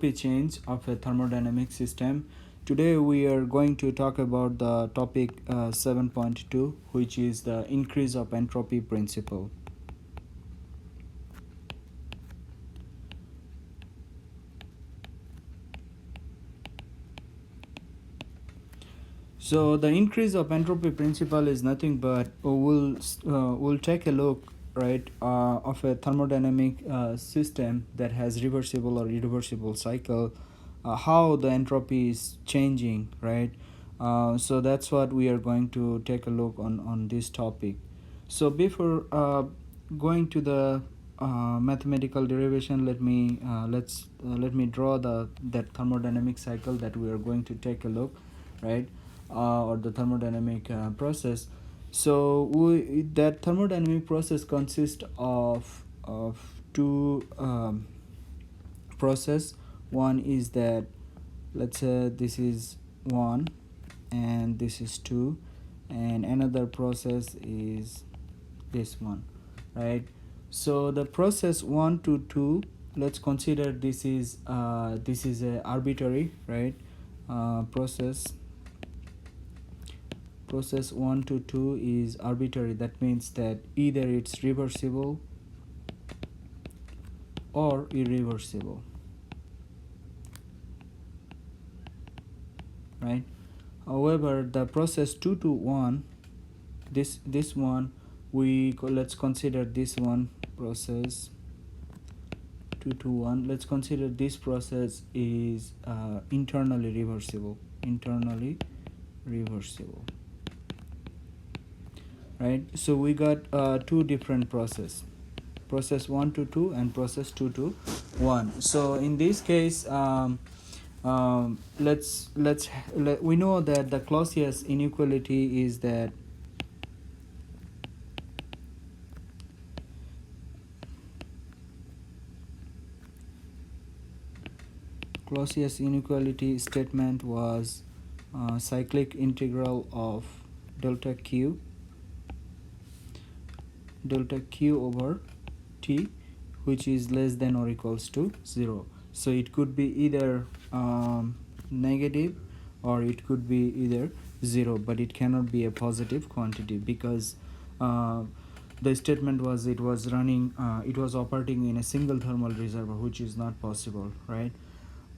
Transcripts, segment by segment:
change of a thermodynamic system. Today we are going to talk about the topic 7.2, which is the increase of entropy principle. So the increase of entropy principle is nothing but we'll take a look, right, of a thermodynamic system that has reversible or irreversible cycle, how the entropy is changing, right. So that's what we are going to take a look on this topic. So before going to the mathematical derivation, let me draw that thermodynamic cycle that we are going to take a look, right, or the thermodynamic process. So that thermodynamic process consists of two process. One is that, let's say, this is 1 and this is 2, and another process is this one, right. So the process 1 to 2, let's consider this is a arbitrary, right, process 1 to 2 is arbitrary. That means that either it's reversible or irreversible, right. However, the process 2 to 1, this one, let's consider this one, process 2 to 1, let's consider this process is internally reversible, right. So we got two different process 1 to 2 and process 2 to 1. So in this case, we know that the Clausius inequality is that Clausius inequality statement was cyclic integral of delta q over t, which is less than or equals to 0. So it could be either negative or it could be either 0, but it cannot be a positive quantity because the statement was it was operating in a single thermal reservoir, which is not possible, right.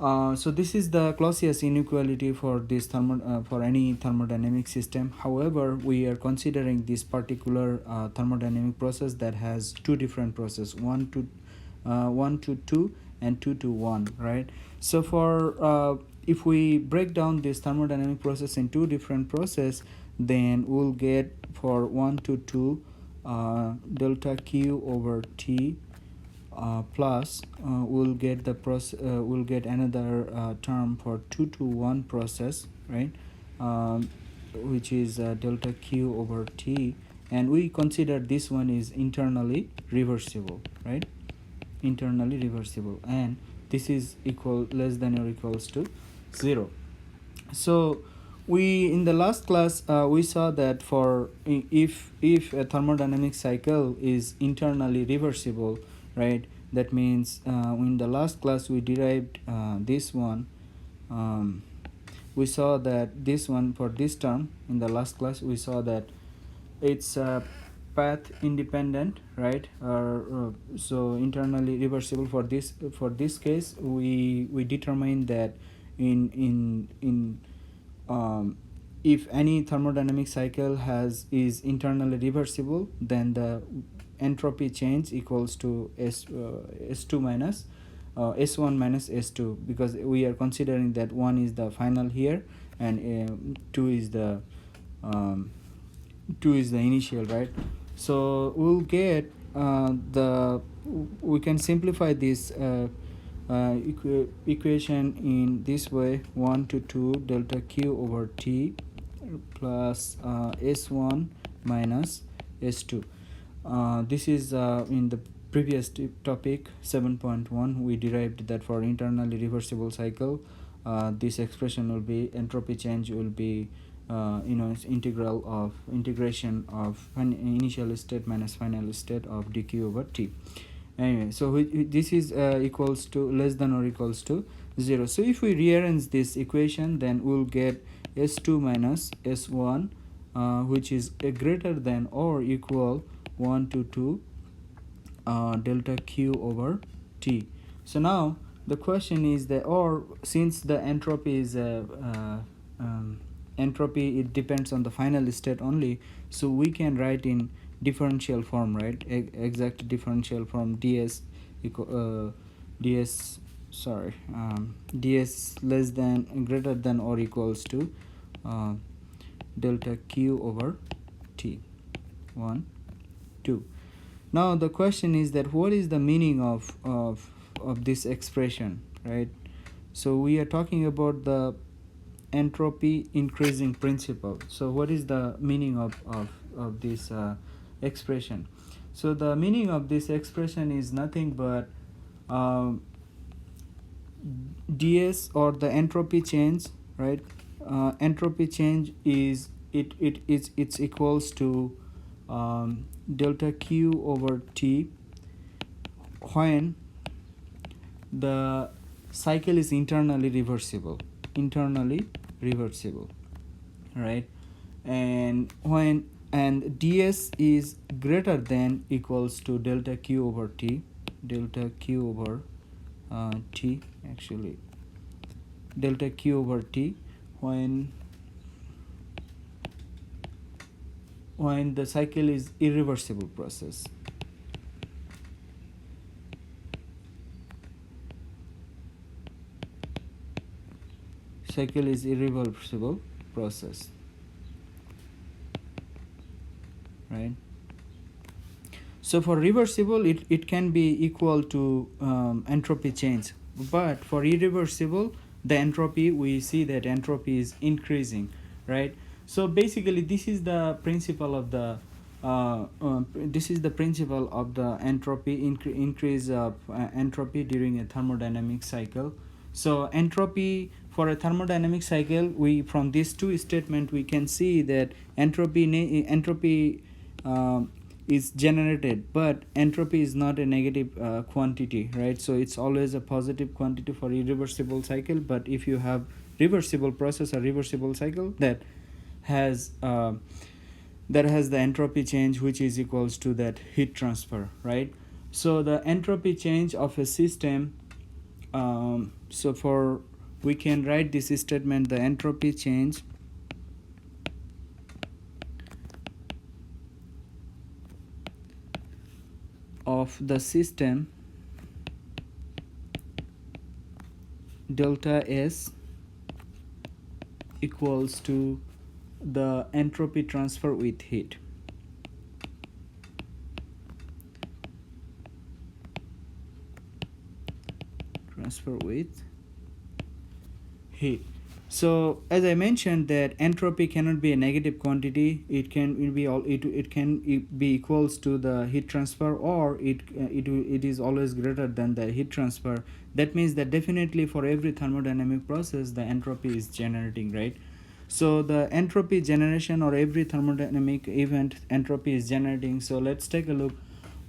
So this is the Clausius inequality for this for any thermodynamic system. However, we are considering this particular thermodynamic process that has two different processes, 1 to 2 and 2 to 1, right. So for if we break down this thermodynamic process in two different processes, then we'll get for 1 to 2 delta q over t plus we'll get we'll get another term for 2 to 1 process, right, which is delta q over t, and we consider this one is internally reversible, right, and this is less than or equals to 0. So we in the last class we saw that for if a thermodynamic cycle is internally reversible, right, that means in the last class we derived this one. We saw that this one, for this term in the last class we saw that it's path independent, right, so internally reversible. For this case we determined that in if any thermodynamic cycle is internally reversible, then the entropy change equals to S2 minus S1 minus S2, because we are considering that 1 is the final here and 2 is the initial, right. So we'll get we can simplify this equation in this way: 1 to 2 delta q over t plus S1 minus S2. This is in the previous topic 7.1 we derived that for internally reversible cycle this expression will be entropy change will be integration of initial state minus final state of dq over t. Anyway, so this is equals to less than or equals to 0. So if we rearrange this equation, then we'll get S2 minus S1, which is greater than or equal 1 to 2 delta Q over T. So now the question is that, or since the entropy is entropy, it depends on the final state only, so we can write in differential form, right? Exact differential form ds equal ds sorry ds less than greater than or equals to uh, delta Q over T. 1 2. Now the question is that what is the meaning of this expression, right? So we are talking about the entropy increasing principle. So what is the meaning of this expression? So the meaning of this expression is nothing but ds, or the entropy change, right? Entropy change is it's equals to delta Q over T when the cycle is internally reversible, right? And when and ds is greater than equals to delta Q over T, delta Q over T, actually delta Q over T, when the cycle is irreversible process. Cycle is irreversible process, right? So for reversible, it can be equal to entropy change, but for irreversible, the entropy, we see that entropy is increasing, right? So basically this is the principle of the entropy increase of entropy during a thermodynamic cycle. So entropy for a thermodynamic cycle, we from these two statements we can see that entropy is generated, but entropy is not a negative quantity, right? So it's always a positive quantity for irreversible cycle. But if you have reversible process or reversible cycle, that has the entropy change, which is equals to that heat transfer, right? So the entropy change of a system, so for we can write this statement: the entropy change of the system delta S equals to the entropy transfer with heat. Transfer with heat. So as I mentioned that entropy cannot be a negative quantity. It can be it can be equals to the heat transfer, or it is always greater than the heat transfer. That means that definitely for every thermodynamic process the entropy is generating, right? So the entropy generation, or every thermodynamic event entropy is generating. So let's take a look.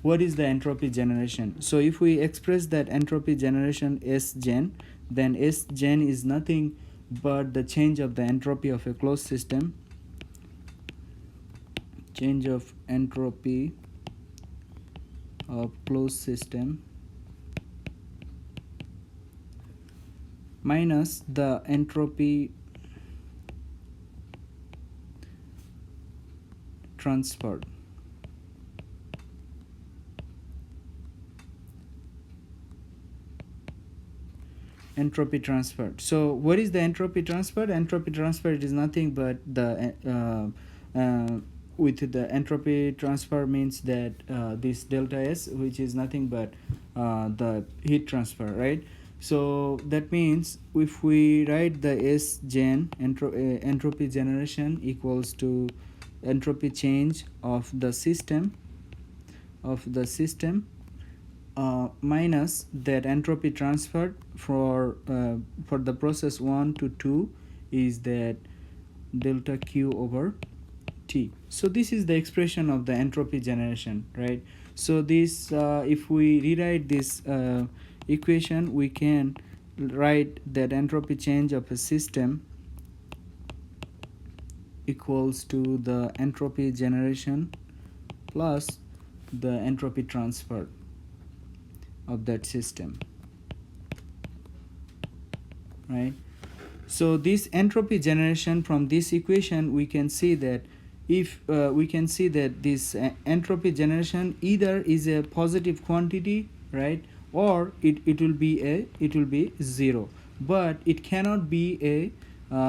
What is the entropy generation? So if we express that entropy generation S gen, then S gen is nothing but the change of the entropy of a closed system, change of entropy of closed system minus the entropy transferred. Entropy transferred. So what is the entropy transferred? Entropy transferred is nothing but the with the entropy transfer means that this delta S, which is nothing but the heat transfer, right? So that means if we write the S gen, entropy generation equals to entropy change of the system minus that entropy transferred for the process 1 to 2 is that delta Q over T. So this is the expression of the entropy generation, right? So this if we rewrite this equation, we can write that entropy change of a system equals to the entropy generation plus the entropy transfer of that system, right? So this entropy generation, from this equation we can see that if we can see that this entropy generation either is a positive quantity, right, or it will be 0, but it cannot be a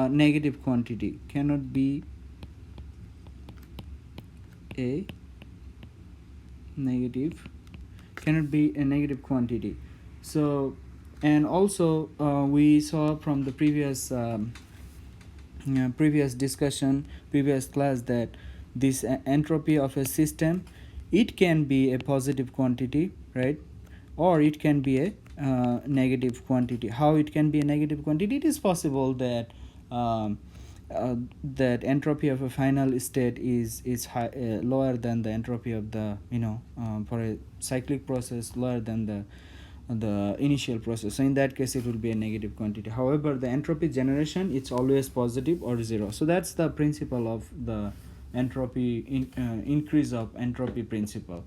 negative quantity, cannot be a negative cannot be a negative quantity. So, and also we saw from the previous discussion, previous class, that this entropy of a system, it can be a positive quantity, right, or it can be a negative quantity. How it can be a negative quantity? It is possible that that entropy of a final state is high, lower than the entropy of the, for a cyclic process, lower than the initial process. So in that case it will be a negative quantity. However, the entropy generation, it's always positive or 0. So that's the principle of the entropy increase of entropy principle.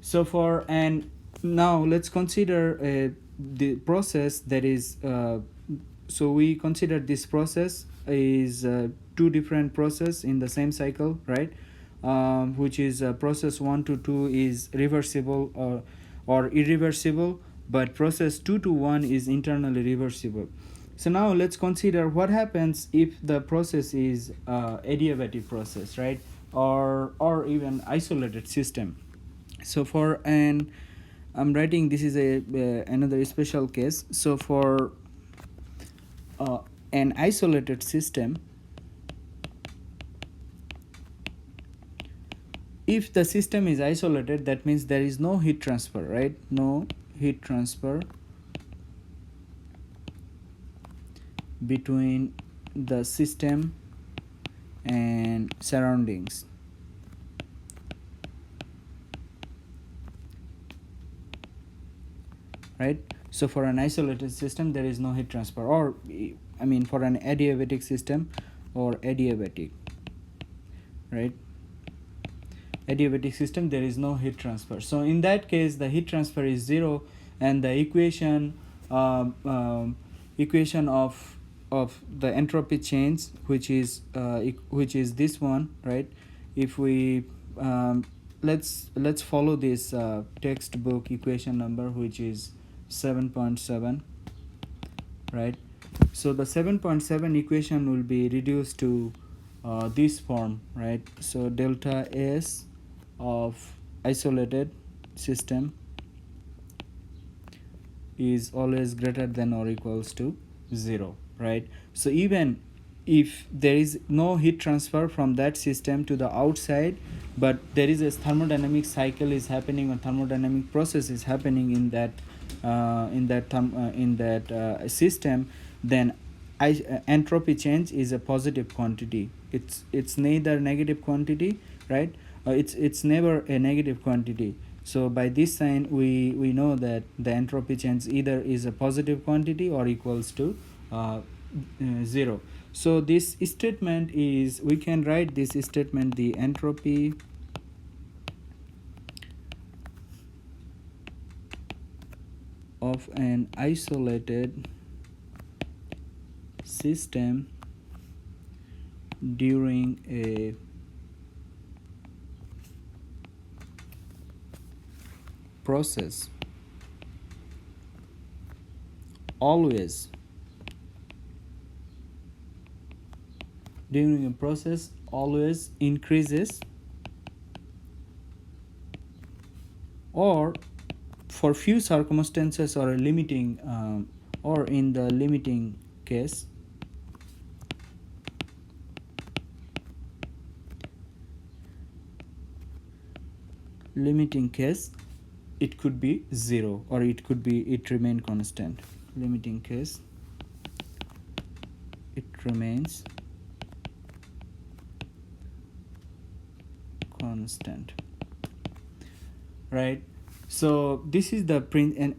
So for, and now let's consider the process that is so we consider this process is two different process in the same cycle, right? Which is process 1 to 2 is reversible or irreversible, but process 2 to 1 is internally reversible. So now let's consider what happens if the process is adiabatic process, right, or even isolated system. So for an, I'm writing, this is a another special case. So for an isolated system, if the system is isolated, that means there is no heat transfer, right? No heat transfer between the system and surroundings, right? So for an isolated system there is no heat transfer, or I mean for an adiabatic system or adiabatic, right, adiabatic system, there is no heat transfer. So in that case the heat transfer is 0, and the equation equation of the entropy change, which is this one, right? If we let's follow this textbook equation number, which is 7.7, right? So the 7.7 equation will be reduced to this form, right? So delta S of isolated system is always greater than or equals to 0, right? So even if there is no heat transfer from that system to the outside, but there is a thermodynamic cycle is happening, or thermodynamic process is happening in that system, then entropy change is a positive quantity. It's neither negative quantity, right? It's never a negative quantity. So by this sign we know that the entropy change either is a positive quantity or equals to 0. So this statement is, we can write this statement, the entropy of an isolated system during a process always increases, or for few circumstances or a limiting or in the limiting case it could be 0, or it remain constant. Limiting case, it remains constant, right? So this is the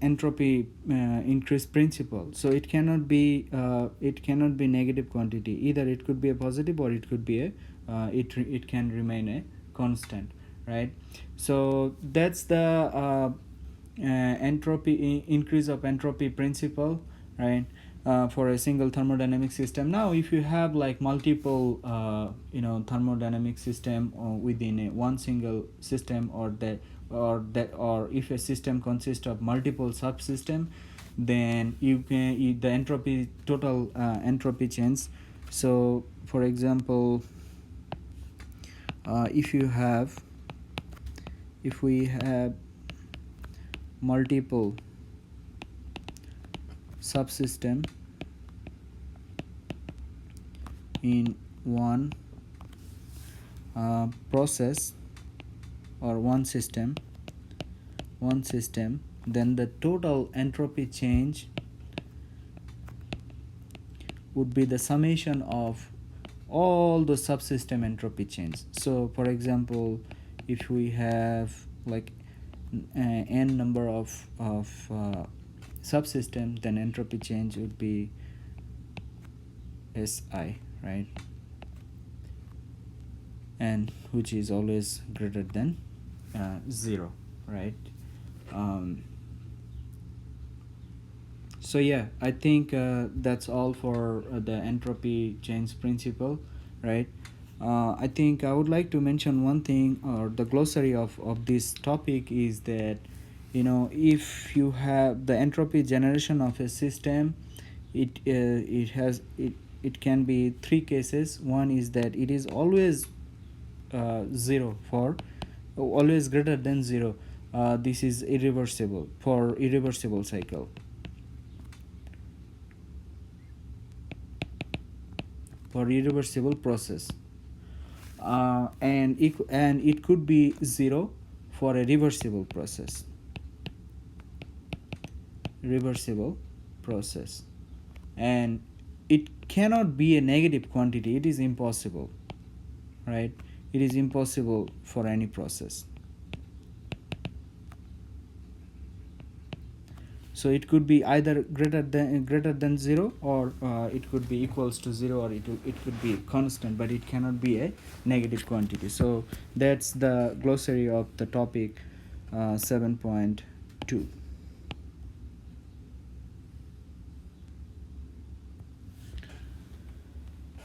entropy increase principle. So it cannot be negative quantity. Either it could be a positive or it could be a it can remain a constant, right? So that's the entropy increase of entropy principle, right? For a single thermodynamic system. Now if you have like multiple thermodynamic system within one single system, or if a system consists of multiple subsystem, then the entropy total entropy change. So for example, if we have multiple subsystem in one process or one system, then the total entropy change would be the summation of all the subsystem entropy change. So for example, if we have like n number of subsystem, then entropy change would be Si, right? And which is always greater than 0, right? So yeah, I think that's all for the entropy change principle, right? I think I would like to mention one thing, or the glossary of this topic is that, if you have the entropy generation of a system, it can be three cases. One is that it is always 0 for always greater than 0. This is irreversible for irreversible cycle. For irreversible process, and it could be 0 for a reversible process. And it cannot be a negative quantity. It is impossible, right? It is impossible for any process. So it could be either greater than 0, or it could be equals to 0, or it could be constant, but it cannot be a negative quantity. So that's the glossary of the topic 7.2.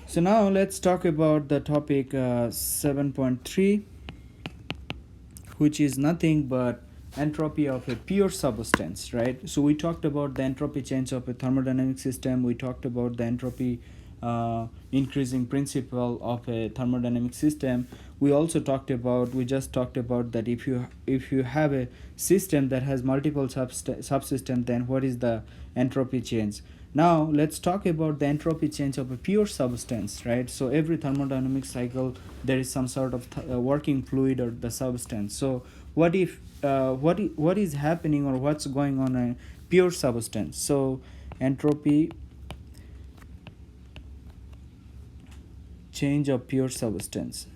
So now let's talk about the topic 7.3, which is nothing but entropy of a pure substance, right? So we talked about the entropy change of a thermodynamic system. We talked about the entropy increasing principle of a thermodynamic system. We just talked about that if you have a system that has multiple subsystems, then what is the entropy change? Now let's talk about the entropy change of a pure substance, right? So every thermodynamic cycle, there is some sort of working fluid or the substance. So what if what is happening, or what's going on in pure substance? So entropy change of pure substance.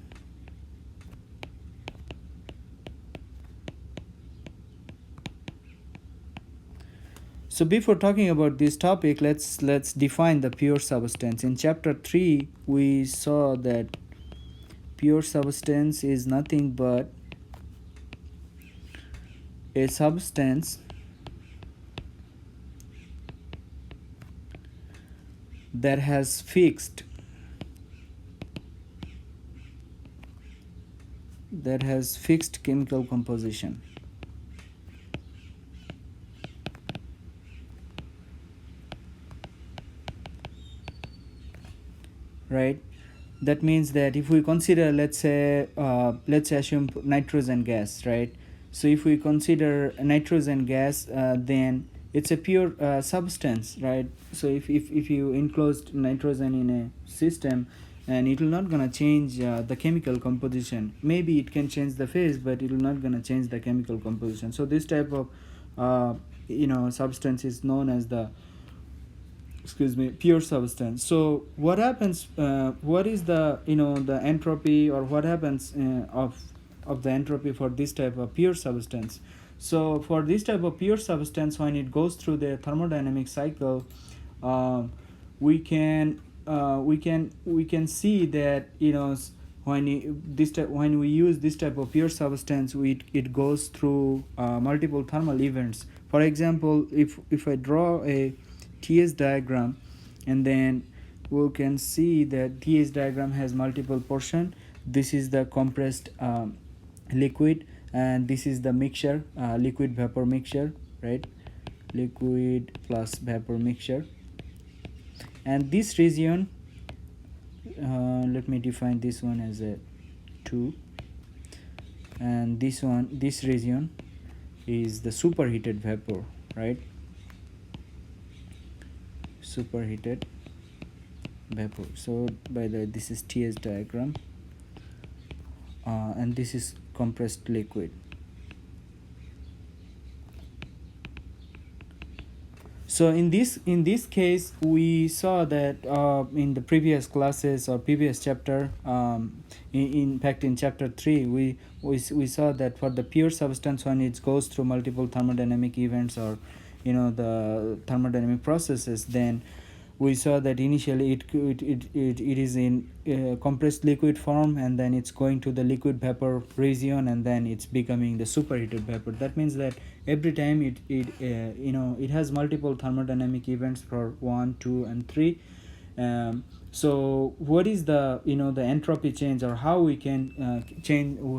So before talking about this topic, let's define the pure substance. In chapter 3, we saw that pure substance is nothing but a substance that has fixed chemical composition. Right? That means that if we consider, let's assume nitrogen gas, right? So if we consider nitrogen gas, then it's a pure substance, right? So if you enclosed nitrogen in a system, and it will not gonna change the chemical composition. Maybe it can change the phase, but it will not gonna change the chemical composition. So this type of substance is known as the pure substance. So what happens, what is the the entropy, or what happens of the entropy for this type of pure substance? So for this type of pure substance, when it goes through the thermodynamic cycle, um, we can see that, when we use this type of pure substance, it goes through multiple thermal events. For example, if I draw a TS diagram, and then we can see that TS diagram has multiple portion. This is the compressed liquid, and this is the mixture, liquid vapor mixture, right? Liquid plus vapor mixture. And this region, let me define this one as a 2, and this region is the superheated vapor, right? Superheated vapor. So by the this is TS diagram, and this is compressed liquid. So in this case, we saw that in the previous classes or previous chapter, in fact in chapter 3, we saw that for the pure substance, when it goes through multiple thermodynamic events, or the thermodynamic processes, then we saw that initially it is in compressed liquid form, and then it's going to the liquid vapor region, and then it's becoming the superheated vapor. That means that every time it has multiple thermodynamic events for 1, 2, and 3. So what is the the entropy change, or how we can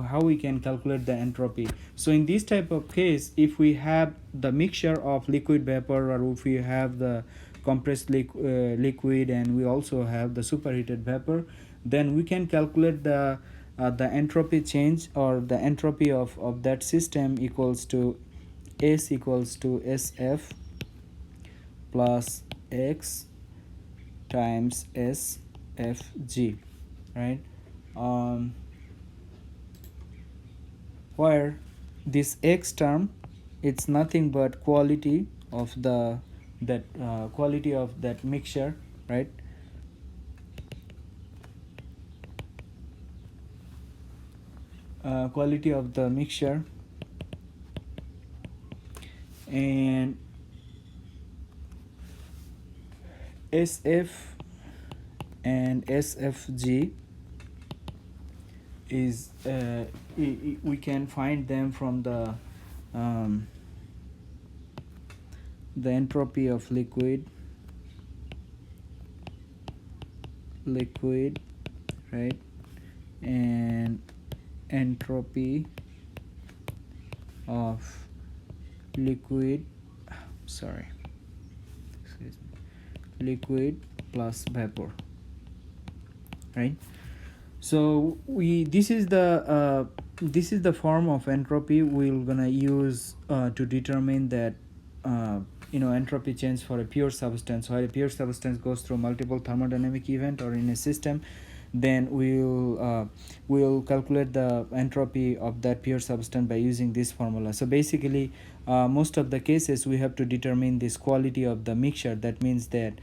how we can calculate the entropy? So in this type of case, if we have the mixture of liquid vapor, or if we have the compressed liquid, and we also have the superheated vapor, then we can calculate the entropy change, or the entropy of that system equals to S equals to SF plus X times SFG, right? Where this X term, it's nothing but quality of quality of that mixture, right? Quality of the mixture, and SF and SFG is we can find them from the entropy of liquid, right, and entropy of liquid, sorry, excuse me, liquid plus vapor, right? So this is the form of entropy we're gonna use to determine that entropy change for a pure substance. While a pure substance goes through multiple thermodynamic event or in a system, then we'll calculate the entropy of that pure substance by using this formula. So basically, most of the cases we have to determine this quality of the mixture. That means that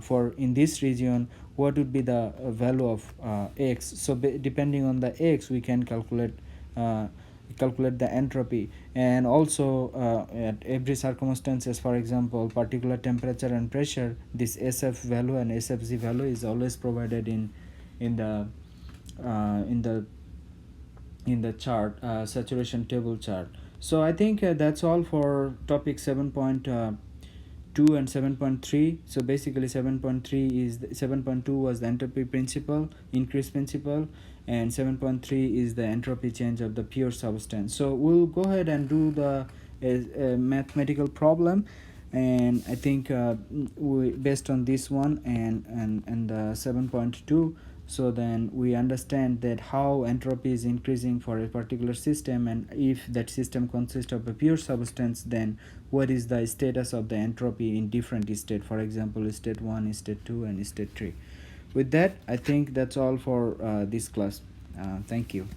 for in this region, what would be the value of X. So depending on the X, we can calculate the entropy. And also at every circumstances, for example particular temperature and pressure, this SF value and SFZ value is always provided in the chart, saturation table chart. So I think that's all for topic 7.2 and 7.3. So basically 7.2 was the entropy principle, increase principle, and 7.3 is the entropy change of the pure substance. So we'll go ahead and do the mathematical problem, and I think based on this one and 7.2, so then we understand that how entropy is increasing for a particular system, and if that system consists of a pure substance, then what is the status of the entropy in different state, for example state 1, state 2, and state 3. With that, I think that's all for this class. Thank you.